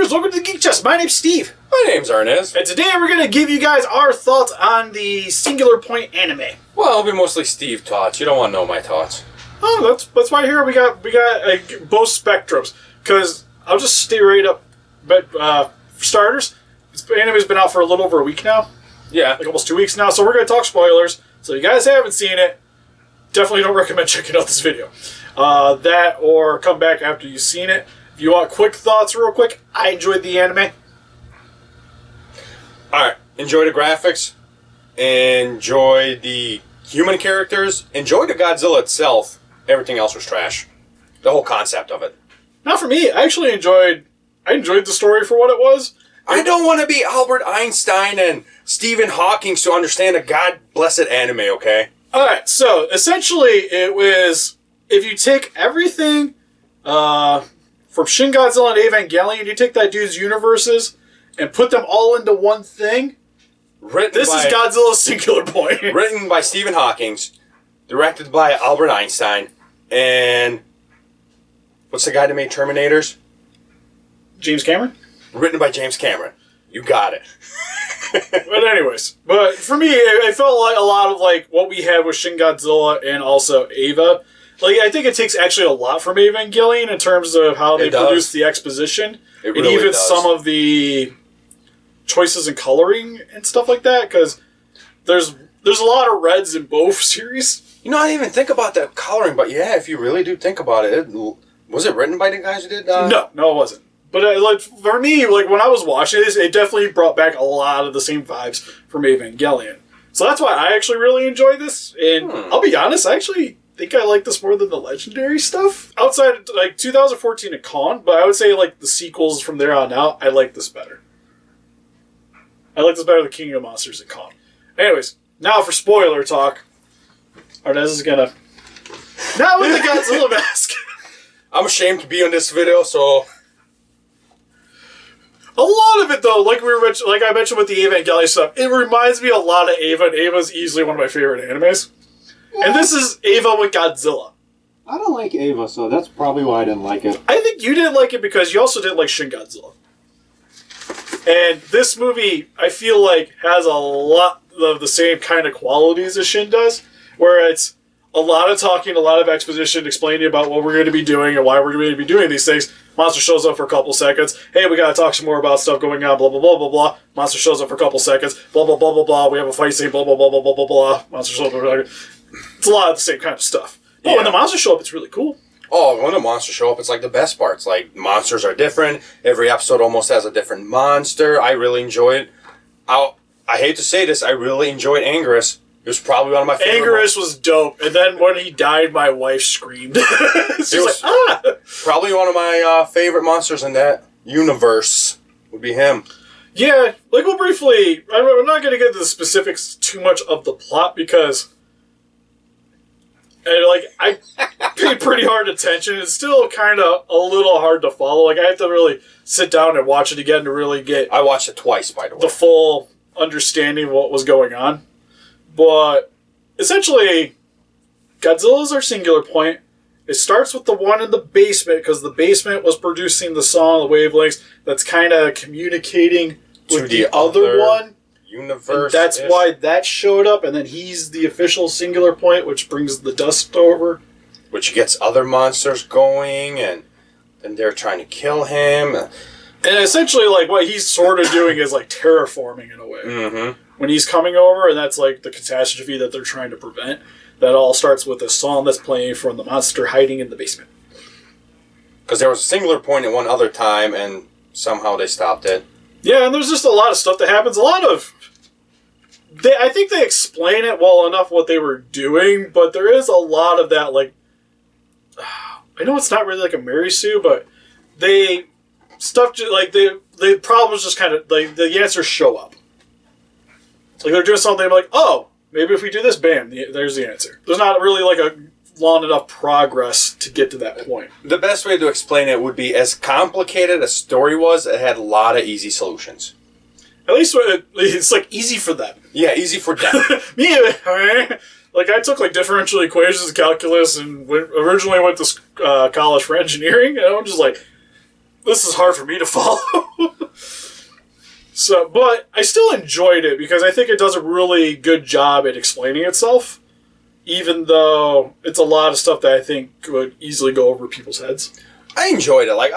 viewers, welcome to the Geek Chest. My name's Steve. My name's Arnes. And today we're going to give you guys our thoughts on the Singular Point anime. Well, it'll be mostly Steve thoughts. You don't want to know my thoughts. Oh, that's why here we got both spectrums. Because I'll just stay right up. But for starters, this anime's been out for a little over a week now. Yeah. Like almost 2 weeks now. So we're going to talk spoilers. So if you guys haven't seen it, definitely don't recommend checking out this video. That or come back after you've seen it. If you want quick thoughts real quick, I enjoyed the anime. Alright. Enjoy the graphics. Enjoy the human characters. Enjoy the Godzilla itself. Everything else was trash. The whole concept of it. Not for me. I actually enjoyed the story for what it was. I don't want to be Albert Einstein and Stephen Hawking to understand a god-blessed anime, okay? Alright, so essentially it was, if you take everything from Shin Godzilla and Evangelion, you take that dude's universes and put them all into one thing, this is Godzilla's Singular Point. Written by Stephen Hawking, directed by Albert Einstein, and what's the guy that made Terminators? James Cameron? Written by James Cameron. You got it. But for me, I felt like a lot of like what we had with Shin Godzilla and also Eva. Like, I think it takes actually a lot from Evangelion in terms of how they produce the exposition. It and really even does. some of the choices in coloring and stuff like that, because there's a lot of reds in both series. You know, I didn't even think about that coloring, but yeah, if you really do think about it, was it written by the guys who did No, it wasn't. But like for me, like when I was watching this, it definitely brought back a lot of the same vibes from Evangelion. So that's why I actually really enjoyed this. And I'll be honest, I actually think I like this more than the Legendary stuff. Outside of like 2014 and Con, but I would say like the sequels from there on out, I like this better. I like this better than King of Monsters and Con. Anyways, now for spoiler talk. Arnes is gonna... Not with the Godzilla mask. I'm ashamed to be on this video, so... A lot of it, though, like I mentioned with the Evangelion stuff, it reminds me a lot of Eva, and Eva's easily one of my favorite animes. Yeah. And this is Eva with Godzilla. I don't like Eva, so that's probably why I didn't like it. I think you didn't like it because you also didn't like Shin Godzilla. And this movie, I feel like, has a lot of the same kind of qualities as Shin does, where it's a lot of talking, a lot of exposition, explaining about what we're going to be doing and why we're going to be doing these things. Monster shows up for a couple seconds. Hey, we got to talk some more about stuff going on, blah, blah, blah, blah, blah. Monster shows up for a couple seconds. Blah, blah, blah, blah, blah. We have a fight scene, blah, blah, blah, blah, blah, blah, blah. Monster shows up. It's a lot of the same kind of stuff. But when the monsters show up, it's really cool. Oh, when the monsters show up, it's like the best parts. Like, monsters are different. Every episode almost has a different monster. I really enjoy it. I hate to say this, I really enjoyed Anguirus. It was probably one of my favorite. Anguirus was dope, and then when he died, my wife screamed. She was like, ah! Probably one of my favorite monsters in that universe would be him. Yeah, like we'll briefly... I'm not going to get into the specifics too much of the plot, because... I paid pretty hard attention. It's still kind of a little hard to follow. Like, I have to really sit down and watch it again to really get... I watched it twice, by the way. The full understanding of what was going on. But, essentially, Godzilla's our Singular Point. It starts with the one in the basement, because the basement was producing the song, the wavelengths, that's kind of communicating with the other one. Universe. And that's why that showed up, and then he's the official Singular Point, which brings the dust over. Which gets other monsters going, and then they're trying to kill him. And essentially, like, what he's sort of doing is, like, terraforming in a way. Mm-hmm. When he's coming over, and that's, like, the catastrophe that they're trying to prevent. That all starts with a song that's playing from the monster hiding in the basement. Because there was a Singular Point at one other time, and somehow they stopped it. Yeah, and there's just a lot of stuff that happens. A lot of... I think they explain it well enough what they were doing, but there is a lot of that, like... I know it's not really like a Mary Sue, but they... Stuff, like, the problems just kind of... Like, the answers show up. Like, they're doing something like, oh, maybe if we do this, bam, there's the answer. There's not really, like, a long enough progress to get to that point. The best way to explain it would be, as complicated as story was, it had a lot of easy solutions. At least it's, like, easy for them. Yeah, easy for them. Me, like, I took, like, differential equations and calculus and originally went to college for engineering, and I'm just like, this is hard for me to follow. So, but I still enjoyed it because I think it does a really good job at explaining itself, even though it's a lot of stuff that I think would easily go over people's heads. I enjoyed it. Like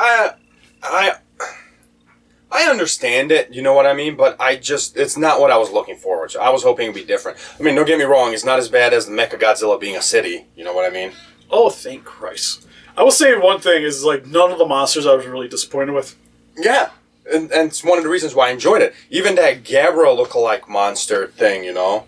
I understand it, you know what I mean? But it's not what I was looking forward to. I was hoping it'd be different. I mean, don't get me wrong, it's not as bad as the Mechagodzilla being a city, you know what I mean? Oh, thank Christ. I will say one thing is, like, none of the monsters I was really disappointed with. Yeah, and it's one of the reasons why I enjoyed it. Even that Gabra lookalike monster thing, you know?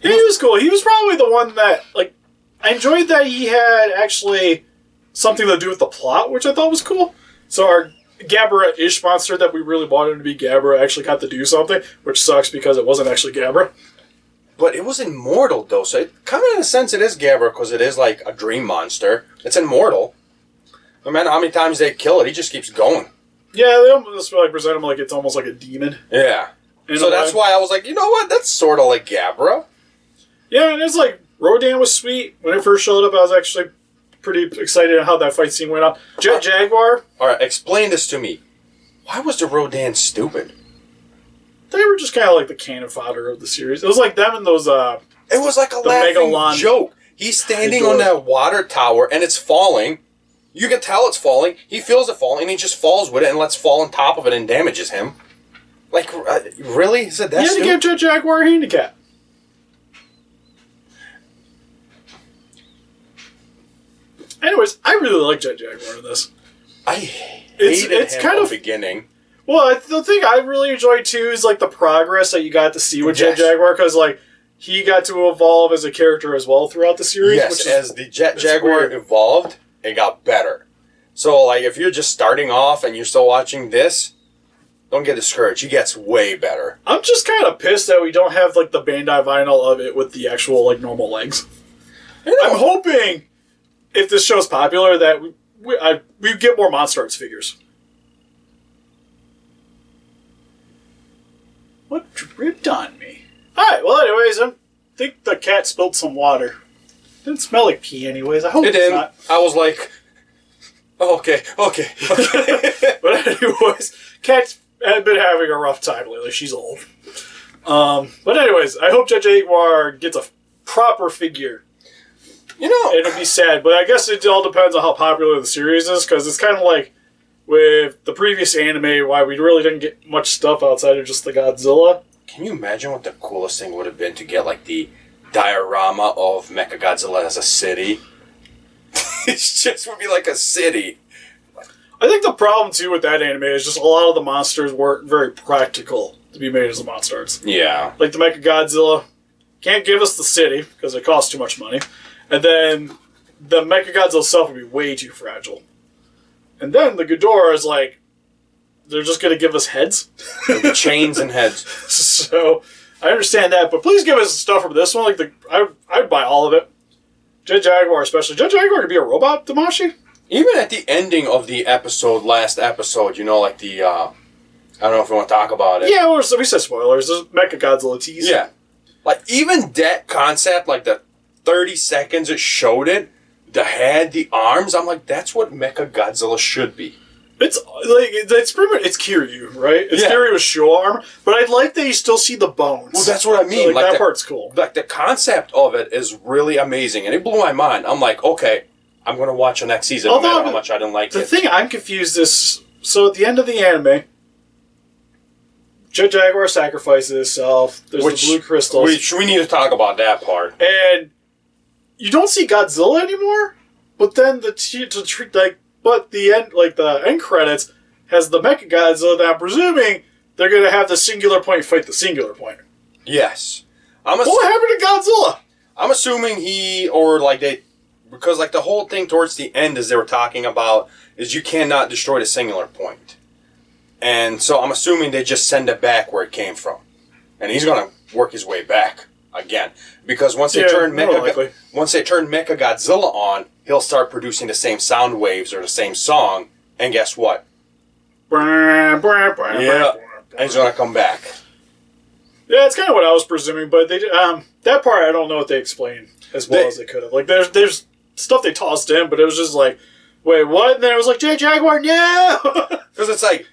Yeah, he was cool. He was probably the one that, like, I enjoyed that he had actually something to do with the plot, which I thought was cool. So our Gabra-ish monster that we really wanted him to be Gabra actually got to do something, which sucks because it wasn't actually Gabra. But it was immortal, though, so it kind of, in a sense, it is Gabra, because it is like a dream monster. It's immortal. No matter how many times they kill it, he just keeps going. Yeah, they almost like present him like it's almost like a demon. Yeah. So that's why I was like, you know what? That's sort of like Gabra. Yeah, and it's like, Rodan was sweet. When it first showed up, I was actually pretty excited at how that fight scene went on. Jaguar. Alright, explain this to me. Why was the Rodan stupid? They were just kind of like the cannon fodder of the series. It was like them and those, It was like a laughing joke. He's standing on that water tower and it's falling. You can tell it's falling. He feels it falling and he just falls with it and lets fall on top of it and damages him. Like, really? Is it that stupid? You had to give Jaguar a handicap. Anyways, I really like Jet Jaguar in this. I hated him kind of beginning. Well, the thing I really enjoyed too is like the progress that you got to see with Jet Jaguar, because like he got to evolve as a character as well throughout the series. Yes, which as the Jet Jaguar evolved, it got better. So like if you're just starting off and you're still watching this, don't get discouraged. He gets way better. I'm just kind of pissed that we don't have like the Bandai vinyl of it with the actual like normal legs. I'm hoping if this show's popular that we get more Monster Arts figures. What dripped on me? Alright, well anyways, I think the cat spilled some water. Didn't smell like pee anyways. I hope it's not. I was like, oh, okay. But anyways, cat's been having a rough time lately. She's old. But anyways, I hope Jet Jaguar gets a proper figure. You know, it'll be sad, but I guess it all depends on how popular the series is, because it's kind of like with the previous anime, why we really didn't get much stuff outside of just the Godzilla. Can you imagine what the coolest thing would have been to get like the diorama of Mechagodzilla as a city? It just would be like a city. I think the problem too with that anime is just a lot of the monsters weren't very practical to be made as the Monster Arts. Yeah. Like the Mechagodzilla can't give us the city because it costs too much money. And then the Mechagodzilla itself would be way too fragile. And then the Ghidorah is like, they're just going to give us heads? Chains and heads. So, I understand that, but please give us stuff from this one. Like I'd buy all of it. Jet Jaguar especially. Jet Jaguar could be a robot, Damashi? Even at the ending of the last episode, you know, like the, I don't know if you want to talk about it. Yeah, we said spoilers. There's Mechagodzilla tease. Yeah. Like, even that concept, like the 30 seconds it showed it, the head, the arms, I'm like, that's what Mechagodzilla should be. It's like it's pretty much it's Kiryu, right? It's Kiryu with show armor, but I'd like that you still see the bones. Well, that's what I mean. So, like that part's cool. Like the concept of it is really amazing, and it blew my mind. I'm like, okay, I'm gonna watch the next season, no matter how much I didn't like it. The thing I'm confused is, so at the end of the anime, Jet Jaguar sacrifices itself. There's the blue crystals. We need to talk about that part. And you don't see Godzilla anymore, but then the end credits has the Mechagodzilla that I'm presuming they're going to have the singular point fight the singular point. Yes. What happened to Godzilla? I'm assuming because the whole thing towards the end as they were talking about is you cannot destroy the singular point. And so I'm assuming they just send it back where it came from. And he's going to work his way back again. Because once they turn Mechagodzilla on, he'll start producing the same sound waves or the same song. And guess what? And he's going to come back. Yeah, it's kind of what I was presuming, but they that part I don't know what they explained as well as they could have. Like there's stuff they tossed in, but it was just like wait, what? And then it was like, Jaguar, no! Because it's like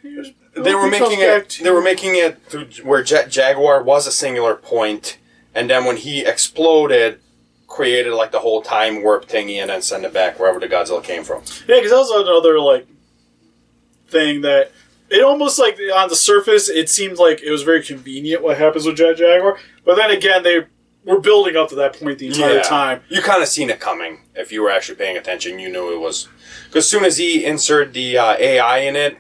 they were making it to where Jaguar was a singular point, and then when he exploded, created like the whole time warp thingy, and then send it back wherever the Godzilla came from. Yeah, because that was another like thing that it almost like on the surface it seemed like it was very convenient what happens with Jaguar, but then again they were building up to that point the entire time. You kind of seen it coming if you were actually paying attention. You knew it was because as soon as he inserted the AI in it,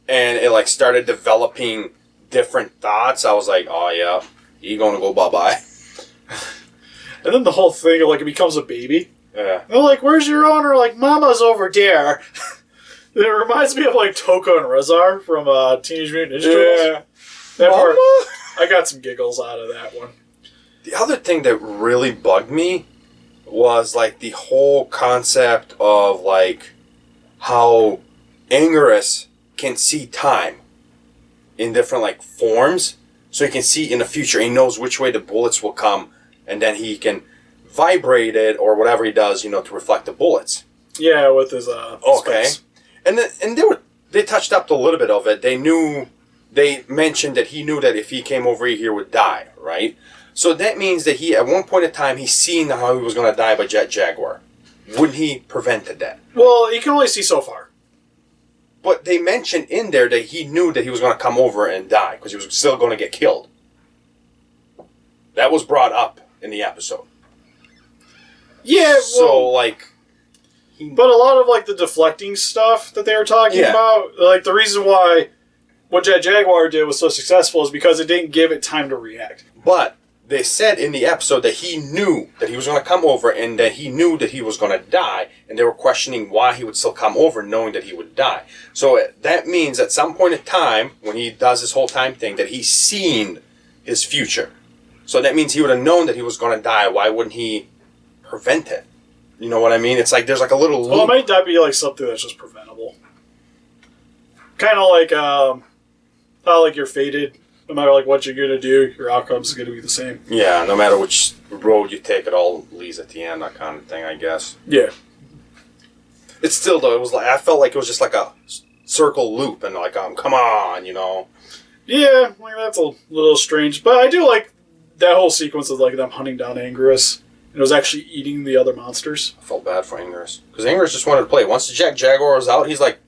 and it like started developing different thoughts, I was like, oh yeah, he's gonna go bye bye. And then the whole thing of like it becomes a baby. Yeah. They're like, where's your owner? Like, Mama's over there. It reminds me of like Toko and Rezar from Teenage Mutant Ninja Turtles. Yeah. That part, I got some giggles out of that one. The other thing that really bugged me was like the whole concept of like how Anguirus can see time in different like forms, so he can see in the future. He knows which way the bullets will come, and then he can vibrate it or whatever he does, to reflect the bullets. Yeah, with his okay, specs. and they touched up a little bit of it. They mentioned that he knew that if he came over here, he would die, right? So that means that he, at one point in time, he's seen how he was going to die by Jaguar. Wouldn't he prevented that? Well, you can only see so far. But they mentioned in there that he knew that he was going to come over and die because he was still going to get killed. That was brought up in the episode. Yeah, so like, but a lot of like the deflecting stuff that they were talking about, like the reason why what Jaguar did was so successful is because it didn't give it time to react. But they said in the episode that he knew that he was going to come over and that he knew that he was going to die, and they were questioning why he would still come over knowing that he would die. So that means at some point in time, when he does this whole time thing, that he's seen his future. So that means he would have known that he was going to die. Why wouldn't he prevent it? You know what I mean? It's like there's like a little loop. Well, it might not be like something that's just preventable. Kind of like how like you're fated. No matter like what you're gonna do, your outcome's gonna be the same. Yeah, no matter which road you take, it all leads at the end. That kind of thing, I guess. Yeah. It's still though. It was like I felt like it was just like a circle loop, and like come on, Yeah, like that's a little strange, but I do like that whole sequence of like them hunting down Anguirus. And it was actually eating the other monsters. I felt bad for Anguirus because Anguirus just wanted to play. Once the Jaguar was out, he's like,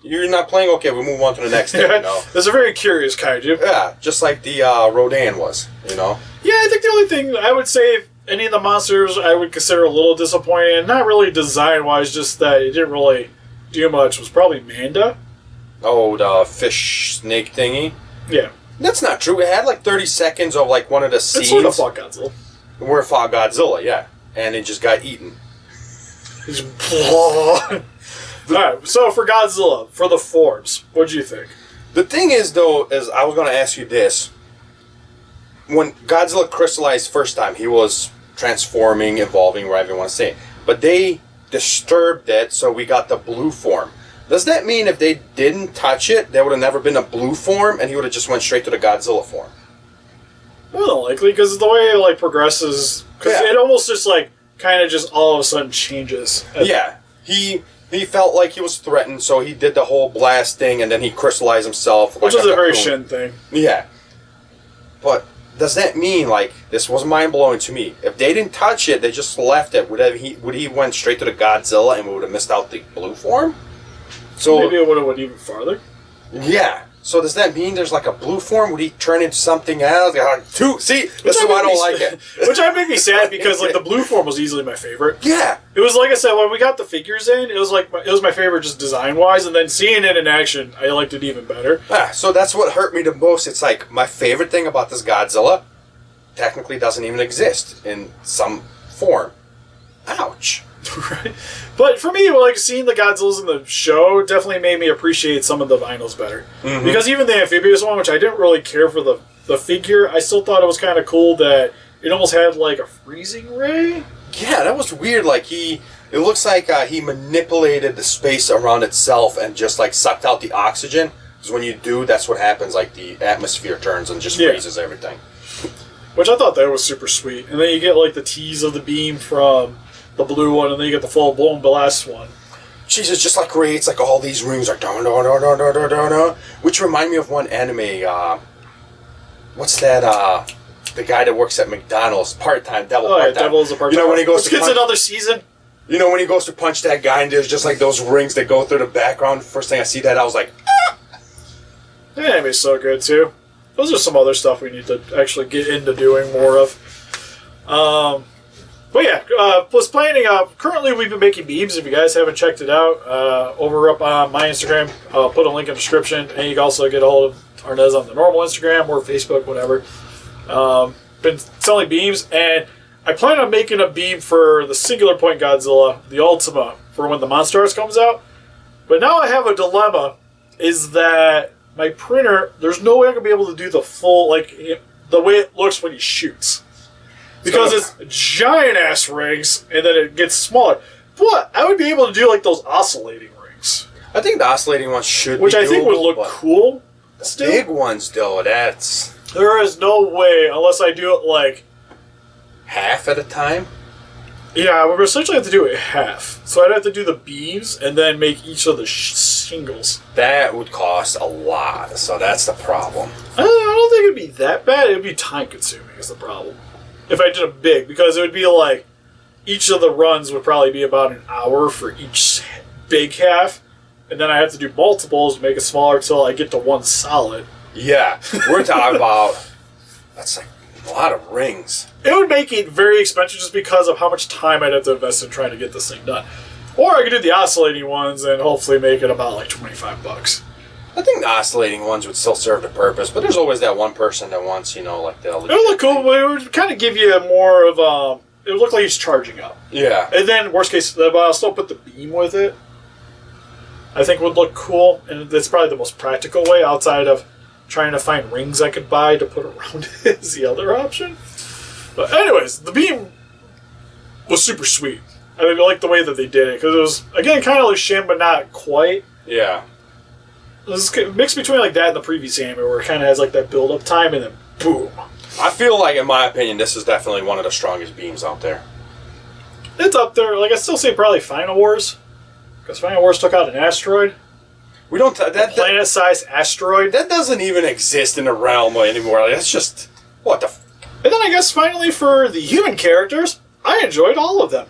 "You're not playing? Okay, we move on to the next thing." It's a very curious kaiju. Yeah, just like the Rodan was. Yeah, I think the only thing I would say, if any of the monsters, I would consider a little disappointing, and not really design-wise, just that it didn't really do much, was probably Manda. Oh, the fish snake thingy. Yeah, that's not true. It had like 30 seconds of like one of the scenes. It's sort of fought Godzilla. Where it fought Godzilla, yeah, and it just got eaten. Alright, so for Godzilla, for the forms, what'd you think? The thing is, though, is I was going to ask you this. When Godzilla crystallized first time, he was transforming, evolving, whatever you want to say it. But they disturbed it, so we got the blue form. Does that mean if they didn't touch it, there would have never been a blue form, and he would have just went straight to the Godzilla form? Well, likely, because the way it like progresses, because it almost just like kind of just all of a sudden changes. Yeah, he felt like he was threatened, so he did the whole blast thing, and then he crystallized himself. Which is a very Shin thing. Yeah. But does that mean, like, this was mind-blowing to me. If they didn't touch it, they just left it, would he went straight to the Godzilla and we would have missed out the blue form? So maybe it would have went even farther. Yeah. So does that mean there's like a blue form? Would he turn into something else? See, this is why I don't like it. Which I make me sad because like the blue form was easily my favorite. Yeah. It was like I said, when we got the figures in, it was my favorite just design wise, and then seeing it in action, I liked it even better. So that's what hurt me the most. It's like my favorite thing about this Godzilla technically doesn't even exist in some form. Ouch. Right. But for me, like seeing the Godzillas in the show definitely made me appreciate some of the vinyls better. Mm-hmm. Because even the amphibious one, which I didn't really care for the figure, I still thought it was kind of cool that it almost had like a freezing ray. Yeah, that was weird. Like it looks like he manipulated the space around itself and just like sucked out the oxygen. Because when you do, that's what happens. Like the atmosphere turns and just freezes everything. Which I thought that was super sweet. And then you get like the tease of the beam from the blue one, and then you get the full-blown blast one. Jesus, just like creates like all these rings are dun dun dun dun dun dun dun dun, which remind me of one anime. What's that? The guy that works at McDonald's, part-time, Devil Oh, yeah, part-time. Devil is a part-time. You know when he goes Let's to get to punch, another season. you know when he goes to punch that guy and there's just like those rings that go through the background. First thing I see that, I was like, The anime's so good too. Those are some other stuff we need to actually get into doing more of. But yeah, was planning. Currently, we've been making memes. If you guys haven't checked it out, over up on my Instagram, I'll put a link in the description, and you can also get a hold of Arnes on the normal Instagram or Facebook, whatever. Been selling beams, and I plan on making a beam for the Singular Point Godzilla, the Ultima, for when the Monster Arts comes out. But now I have a dilemma: is that my printer, there's no way I'm gonna be able to do the full, the way it looks when he shoots. Because it's giant ass rings, and then it gets smaller. But I would be able to do like those oscillating rings, I think the oscillating ones should which be I think would doable, look but cool. the Still, big ones, though, that's there is no way unless I do it like, half at a time. yeah, we're essentially have to do it half. So I'd have to do the beams and then make each of the shingles. That would cost a lot, so that's the problem. I don't think it'd be that bad. It'd be time consuming is the problem. If I did a big, because it would be like each of the runs would probably be about an hour for each big half, and then I have to do multiples to make it smaller until I get to one solid. Yeah, we're talking about that's like a lot of rings. It would make it very expensive just because of how much time I'd have to invest in trying to get this thing done. Or I could do the oscillating ones and hopefully make it about like $25. I think the oscillating ones would still serve the purpose, but there's always that one person that wants, like the. It would look cool, but it would kind of give you more of it would look like he's charging up. Yeah. And then, worst case, but I'll still put the beam with it. I think would look cool, and that's probably the most practical way outside of trying to find rings I could buy to put around it is the other option. But anyways, the beam was super sweet. I mean, I like the way that they did it, because it was, again, kind of like Shin, but not quite. Yeah. It was a mix between like that and the previous anime, where it kind of has like that build-up time, and then boom. I feel like, in my opinion, this is definitely one of the strongest beams out there. It's up there. Like, I still say probably Final Wars, because Final Wars took out an asteroid. We don't that Planet-sized asteroid. that doesn't even exist in the realm anymore. Like, that's just what the. And then I guess finally for the human characters, I enjoyed all of them.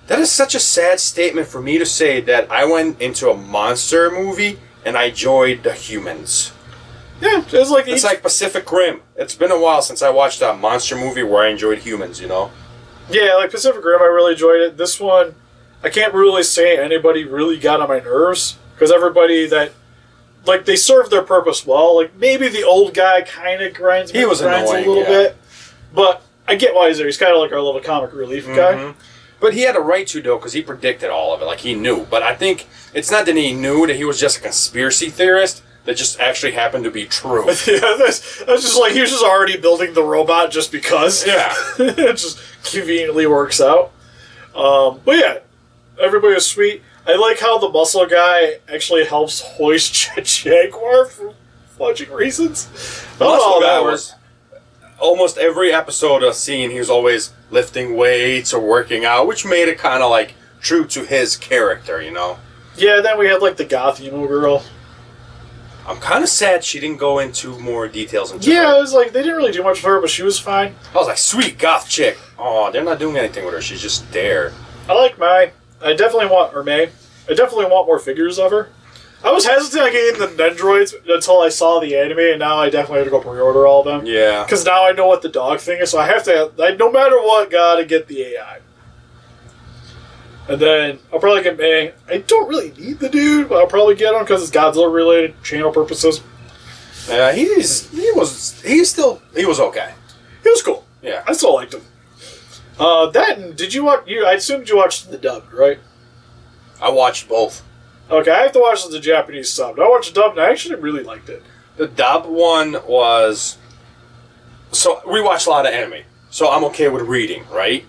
That is such a sad statement for me to say that I went into a monster movie and I enjoyed the humans. Yeah, it's like It's like Pacific Rim. It's been a while since I watched a monster movie where I enjoyed humans, Yeah, like Pacific Rim, I really enjoyed it. This one, I can't really say anybody really got on my nerves, because everybody that, like, they served their purpose well. Like, maybe the old guy kind of grinds He was annoying, annoying, a little yeah. bit, but I get why he's there. He's kind of like our little comic relief guy. But he had a right to, though, because he predicted all of it. Like, he knew. But I think it's not that he knew that he was just a conspiracy theorist that just actually happened to be true. Yeah, that's just like, he was just already building the robot just because. Yeah. It just conveniently works out. But yeah, everybody was sweet. I like how the muscle guy actually helps hoist Jaguar for fudging reasons. I don't know how that was almost every episode of scene, he was always lifting weights or working out, which made it kind of like true to his character, Yeah, then we had like the goth emo girl. I'm kind of sad she didn't go into more details into Yeah, her. it was like, they didn't really do much for her, but she was fine. I was like, sweet goth chick. Oh, they're not doing anything with her. She's just there. I like Mai. I definitely want more figures of her. I was hesitant on getting the Nendroids until I saw the anime, and now I definitely have to go pre-order all of them. Yeah. Because now I know what the dog thing is, so I have to, no matter what, gotta get the AI. And then I'll probably get May. I don't really need the dude, but I'll probably get him because it's Godzilla related, channel purposes. Yeah, he was okay. He was cool. Yeah. I still liked him. Did you watch? I assumed you watched the dubbed, right? I watched both. Okay, I have to watch the Japanese sub. I watched the dubbed, and I actually really liked it. The dub one was... So, we watch a lot of anime, so I'm okay with reading, right?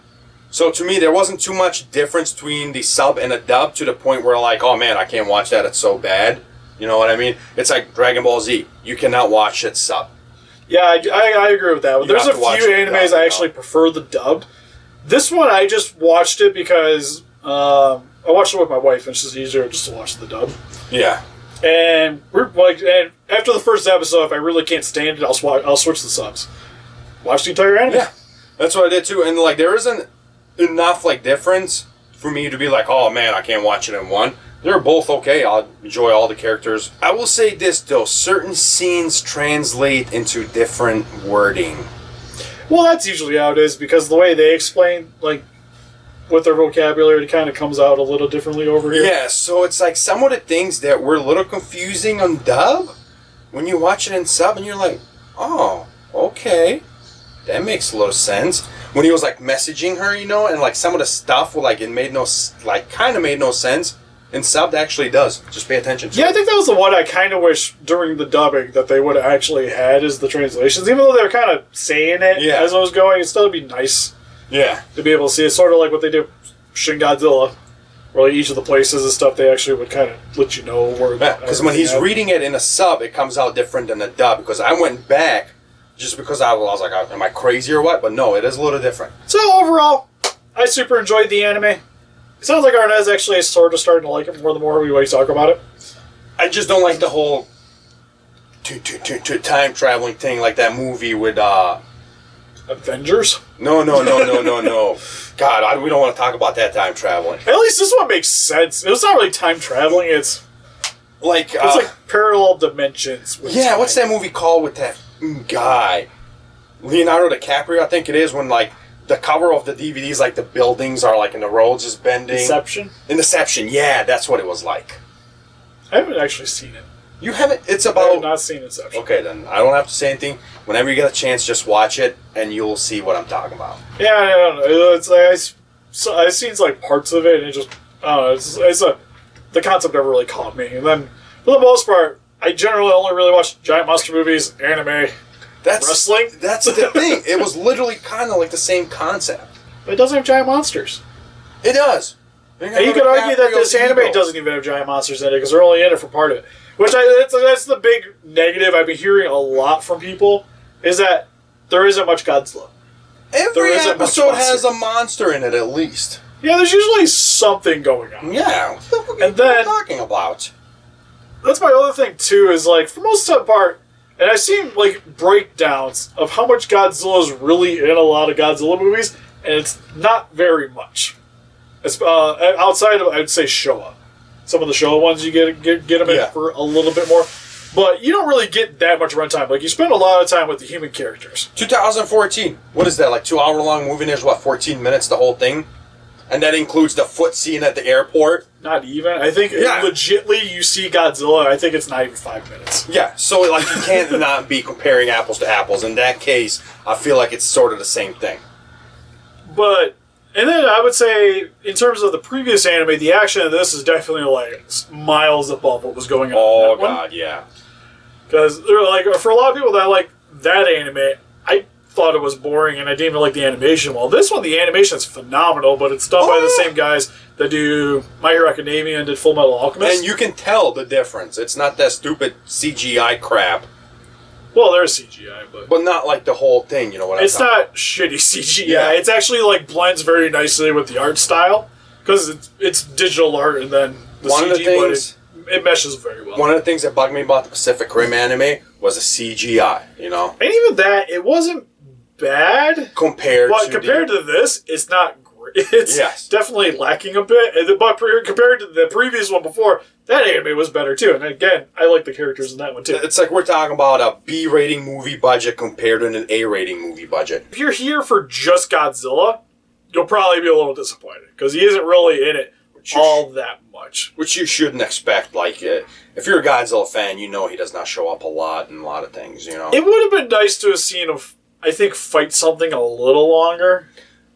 So, to me, there wasn't too much difference between the sub and the dub to the point where, like, oh man, I can't watch that, it's so bad. You know what I mean? It's like Dragon Ball Z. You cannot watch it sub. Yeah, I agree with that. There's a few animes I actually prefer the dubbed. This one, I just watched it because I watched it with my wife, and it's just easier just to watch the dub. Yeah. And we're like, and after the first episode, if I really can't stand it, I'll switch the subs. Watch the entire anime. Yeah, that's what I did too. And like, there isn't enough like difference for me to be like, oh man, I can't watch it in one. They're both okay. I'll enjoy all the characters. I will say this though: certain scenes translate into different wording. Well, that's usually how it is because the way they explain, like, with their vocabulary, it kind of comes out a little differently over here. Yeah, so it's like some of the things that were a little confusing on dub, when you watch it in sub, and you're like, oh, okay, that makes a little sense. When he was like messaging her, you know, and like some of the stuff, like it made no, like kind of made no sense. And subbed actually does. Just pay attention to it. Yeah, I think that was the one I kind of wish during the dubbing that they would have actually had is the translations. Even though they were kind of saying it as I was going, it still would be nice to be able to see it. Sort of like what they did Shin Godzilla, where like each of the places and stuff, they actually would kind of let you know where... Yeah, because when he's reading it in a sub, it comes out different than a dub. Because I went back just because I was like, am I crazy or what? But no, it is a little different. So overall, I super enjoyed the anime. It sounds like Arnes actually is sort of starting to like it more the more we talk about it. I just don't like the whole time traveling thing, like that movie with Avengers? No. God, we don't want to talk about that time traveling. At least this one makes sense. It's not really time traveling. It's like parallel dimensions. With yeah, time. what's that movie called with that guy? Leonardo DiCaprio, I think it is. When like the cover of the DVDs, like the buildings are like in the roads is bending. Inception, yeah, that's what it was like. I haven't actually seen it. You haven't? It's I about... have not seen Inception. Okay, then I don't have to say anything. Whenever you get a chance, just watch it, and you'll see what I'm talking about. Yeah, I don't know. It's like I've seen like parts of it, and it just I don't know. The concept never really caught me. And then for the most part, I generally only really watch giant monster movies, anime. Wrestling? That's the thing. It was literally kind of like the same concept. But it doesn't have giant monsters. It does. And you could argue that this anime doesn't even have giant monsters in it because they're only in it for part of it. Which that's the big negative I've been hearing a lot from people is that there isn't much Godzilla. Every episode has a monster in it at least. Yeah, there's usually something going on. Yeah. What are you talking about? That's my other thing too is like for most of the part. And I've seen, like, breakdowns of how much Godzilla is really in a lot of Godzilla movies, and it's not very much. It's outside of, I'd say, Showa. Some of the Showa ones, you get them in for a little bit more. But you don't really get that much runtime. Like, you spend a lot of time with the human characters. 2014. What is that, like 2 hour long movie? There's, 14 minutes, the whole thing? And that includes the foot scene at the airport? Not even. I think legitly you see Godzilla, I think it's not even 5 minutes. Yeah, so like you can't not be comparing apples to apples. In that case, I feel like it's sort of the same thing. But, and then I would say, in terms of the previous anime, the action of this is definitely like miles above what was going on. Oh, God, yeah. Because like, for a lot of people that like that anime, I thought it was boring and I didn't even like the animation. Well, this one, the animation is phenomenal, but it's done by the same guys that do My Hero Academia and did Full Metal Alchemist. And you can tell the difference. It's not that stupid CGI crap. Well, there's CGI, but not like the whole thing, you know what I'm It's not shitty CGI. Yeah. It's actually like blends very nicely with the art style because it's digital art and then the one CG, of the things, but it meshes very well. One of the things that bugged me about the Pacific Rim anime was the CGI, you know? And even that, it wasn't bad compared to this, it's not great. It's definitely lacking a bit. But compared to the previous one before, that anime was better too. And again, I like the characters in that one too. It's like we're talking about a B-rating movie budget compared to an A-rating movie budget. If you're here for just Godzilla, you'll probably be a little disappointed because he isn't really in it all that much. Which you shouldn't expect. Like, if you're a Godzilla fan, you know he does not show up a lot in a lot of things, you know? It would have been nice to have seen him, I think, fight something a little longer.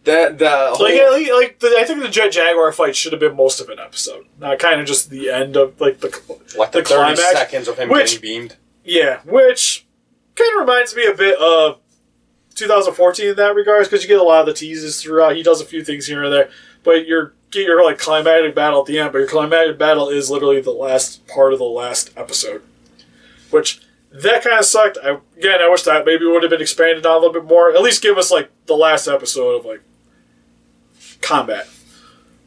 I think the Jaguar fight should have been most of an episode, not kind of just the end of the 30 climax, seconds of him getting beamed. Yeah, which kind of reminds me a bit of 2014 in that regards because you get a lot of the teases throughout. He does a few things here and there, but you get your like climatic battle at the end. But your climatic battle is literally the last part of the last episode, which. That kind of sucked. I wish that maybe would have been expanded on a little bit more. At least give us, like, the last episode of, like, combat.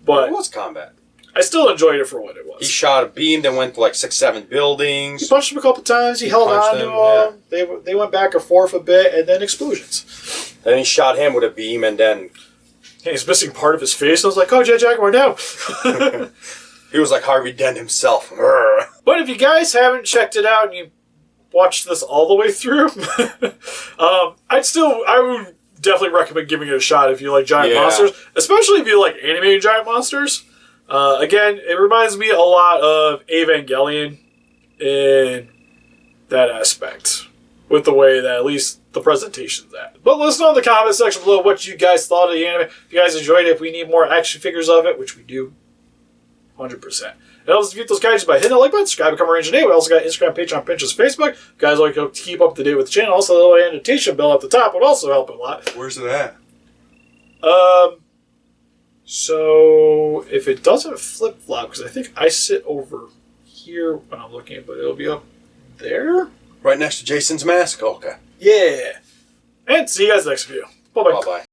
But It was combat. I still enjoyed it for what it was. He shot a beam that went to like 6-7 buildings. He punched him a couple times. He held punched on to them, him. They went back and forth a bit, and then explosions. Then he shot him with a beam, and then And he's missing part of his face. I was like, oh, Jaguar, no. he was like Harvey Dent himself. But if you guys haven't checked it out and you watched this all the way through, I would definitely recommend giving it a shot if you like giant monsters, especially if you like animated giant monsters. Again, it reminds me a lot of Evangelion in that aspect, with the way that at least the presentation's at. But let us know in the comment section below what you guys thought of the anime. If you guys enjoyed it, if we need more action figures of it, which we do, 100%. It helps us defeat those kaiju by hitting the like button, subscribe, become a ranger today. We also got Instagram, Patreon, Pinterest, Facebook. If you guys like to keep up to date with the channel, also the little annotation bell at the top would also help a lot. Where's it at? So if it doesn't flip flop, because I think I sit over here when I'm looking, but it'll be up there. Right next to Jason's mask? Okay. Yeah. And see you guys next video. Bye bye. Bye-bye.